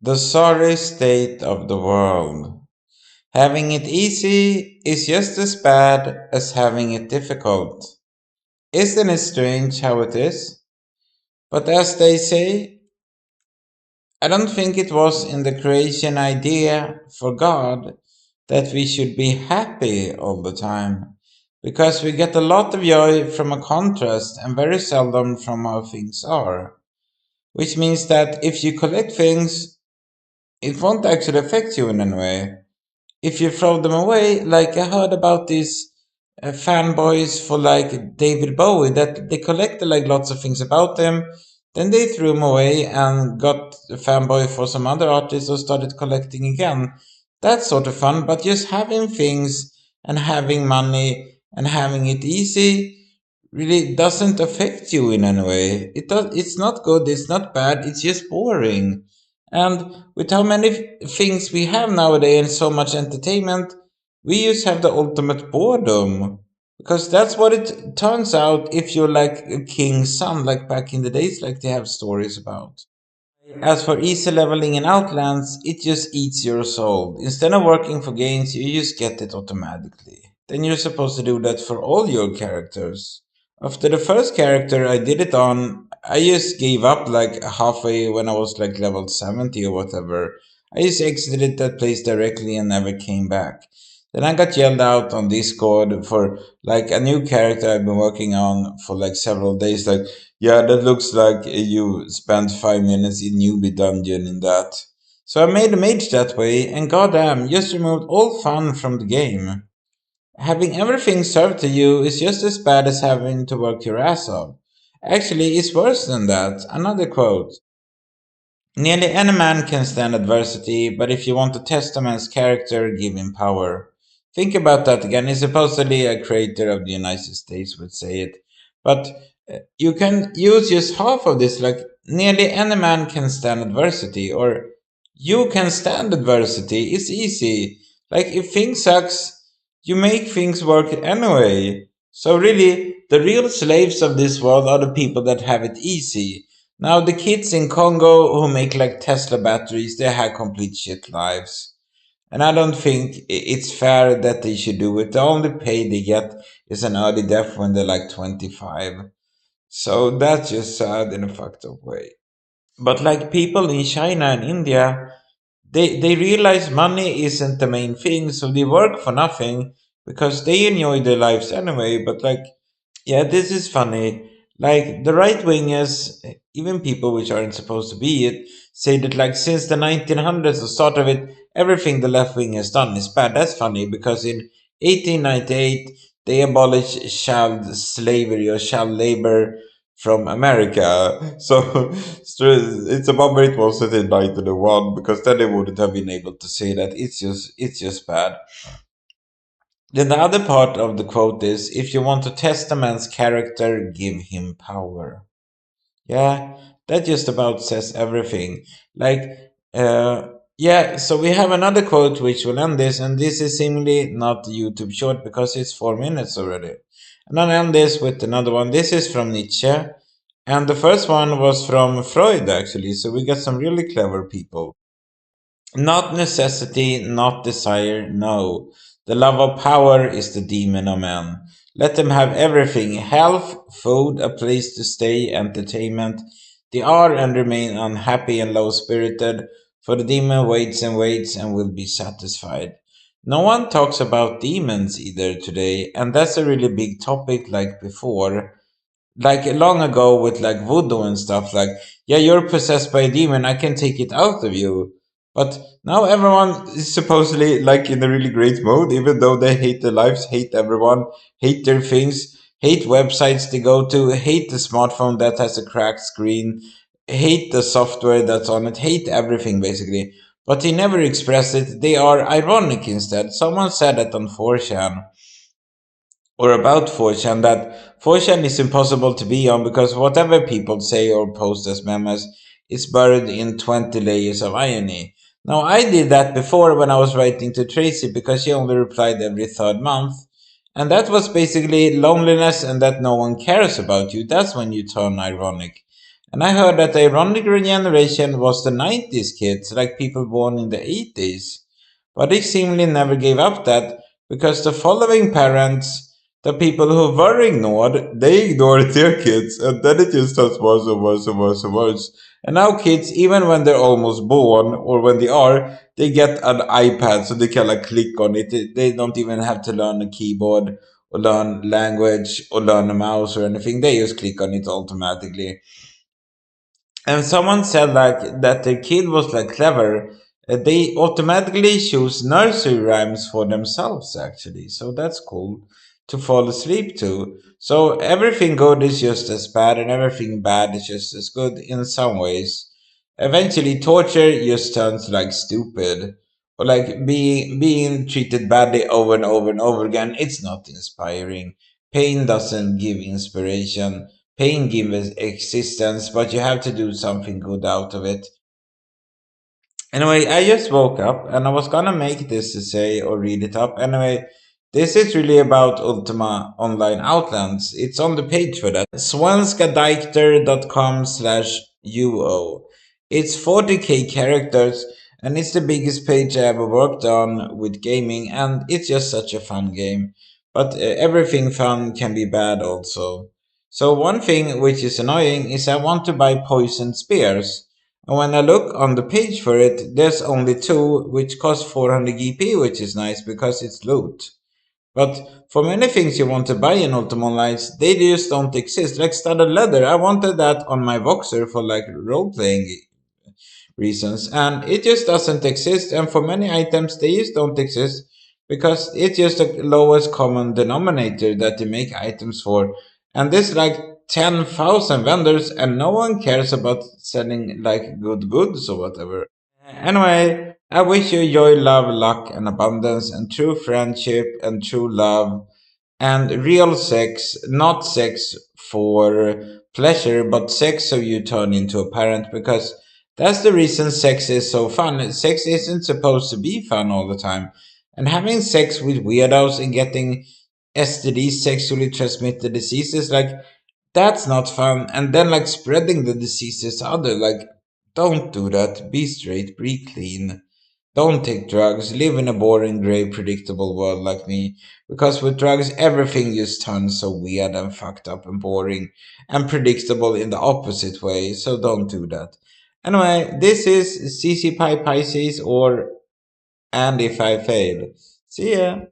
The sorry state of the world. Having it easy is just as bad as having it difficult. Isn't it strange how it is? But as they say, I don't think it was in the creation idea for God that we should be happy all the time. Because we get a lot of joy from a contrast and very seldom from how things are. Which means that if you collect things, it won't actually affect you in any way. If you throw them away, like I heard about these fanboys for like David Bowie that they collected like lots of things about him, then they threw them away and got a fanboy for some other artists or started collecting again. That's sort of fun, but just having things and having money and having it easy really doesn't affect you in any way. It's not good, it's not bad, it's just boring. And with how many things we have nowadays and so much entertainment, we just have the ultimate boredom. Because that's what it turns out if you're like a king's son, like back in the days, like they have stories about. As for easy leveling in Outlands, it just eats your soul. Instead of working for gains, you just get it automatically. Then you're supposed to do that for all your characters. After the first character I did it on, I just gave up like halfway when I was like level 70 or whatever. I just exited that place directly and never came back. Then I got yelled out on Discord for like a new character I've been working on for like several days, like, yeah, that looks like you spent 5 minutes in newbie dungeon in that. So I made a mage that way, and goddamn, just removed all fun from the game. Having everything served to you is just as bad as having to work your ass off. Actually, it's worse than that. Another quote. Nearly any man can stand adversity, but if you want to test a man's character, give him power. Think about that again. He's supposedly a creator of the United States would say it. But you can use just half of this, like nearly any man can stand adversity, or you can stand adversity. It's easy. Like if things sucks, you make things work anyway. So really, the real slaves of this world are the people that have it easy. Now the kids in Congo who make like Tesla batteries, they have complete shit lives. And I don't think it's fair that they should do it. The only pay they get is an early death when they're like 25. So that's just sad in a fucked up way. But like people in China and India, they realize money isn't the main thing, so they work for nothing because they enjoy their lives anyway. But like, yeah, this is funny. Like the right wingers, even people which aren't supposed to be it, say that like since the 1900s, the start of it, everything the left wing has done is bad. That's funny because in 1898 they abolished child slavery or child labor from America. So it's a bummer it wasn't in 1901 because then they wouldn't have been able to say that. It's just bad. Then the other part of the quote is if you want to test a man's character, give him power. Yeah, that just about says everything. Like, uh, yeah, so we have another quote which will end this, and this is seemingly not YouTube short because it's 4 minutes already. And I'll end this with another one. This is from Nietzsche, and the first one was from Freud actually, so we got some really clever people. Not necessity, not desire, no. The love of power is the demon of man. Let them have everything health, food, a place to stay, entertainment. They are and remain unhappy and low spirited, for the demon waits and will be satisfied. No one talks about demons either today, and that's a really big topic like before like long ago with like voodoo and stuff like yeah you're possessed by a demon I can take it out of you but now everyone is supposedly like in a really great mode even though they hate their lives hate everyone hate their things hate websites they go to hate the smartphone that has a cracked screen hate the software that's on it hate everything basically but they never express it they are ironic instead someone said that on 4chan or about 4chan that 4chan is impossible to be on because whatever people say or post as memes is buried in 20 layers of irony. Now, I did that before when I was writing to Tracy because she only replied every third month. And that was basically loneliness and that no one cares about you. That's when you turn ironic. And I heard that the ironic generation was the 90s kids, like people born in the 80s. But they seemingly never gave up that because the following parents, the people who were ignored, they ignored their kids, and then it just gets worse and worse and worse and worse. And now kids, even when they're almost born or when they are, they get an iPad so they can like click on it. They don't even have to learn a keyboard or learn language or learn a mouse or anything. They just click on it automatically. And someone said like that the kid was like clever, they automatically choose nursery rhymes for themselves actually, so that's cool to fall asleep to. So everything good is just as bad and everything bad is just as good in some ways. Eventually torture just turns like stupid, or like being treated badly over and over and over again. It's not inspiring. Pain doesn't give inspiration. Pain gives existence, but you have to do something good out of it. Anyway, I just woke up and I was gonna make this to say or read it up. Anyway, this is really about Ultima Online Outlands. It's on the page for that. svenskadikter.com/uo. It's 40k characters and it's the biggest page I ever worked on with gaming, and it's just such a fun game. But everything fun can be bad also. So one thing which is annoying is I want to buy poisoned spears. And when I look on the page for it, there's only two, which cost 400 GP, which is nice because it's loot. But for many things you want to buy in Ultima Online, they just don't exist. Like studded leather, I wanted that on my Voxer for like role playing reasons, and it just doesn't exist. And for many items, they just don't exist because it's just the lowest common denominator that they make items for. And there's like 10,000 vendors, and no one cares about selling like good goods or whatever. Anyway, I wish you joy, love, luck, and abundance, and true friendship, and true love, and real sex, not sex for pleasure, but sex so you turn into a parent, because that's the reason sex is so fun. Sex isn't supposed to be fun all the time. And having sex with weirdos and getting STDs, sexually transmitted diseases, like that's not fun. And then like spreading the diseases to other, like don't do that. Be straight, be clean. Don't take drugs. Live in a boring, grey, predictable world like me. Because with drugs, everything just turns so weird and fucked up and boring and predictable in the opposite way. So don't do that. Anyway, this is CC Pi Pisces or And If I Fail. See ya.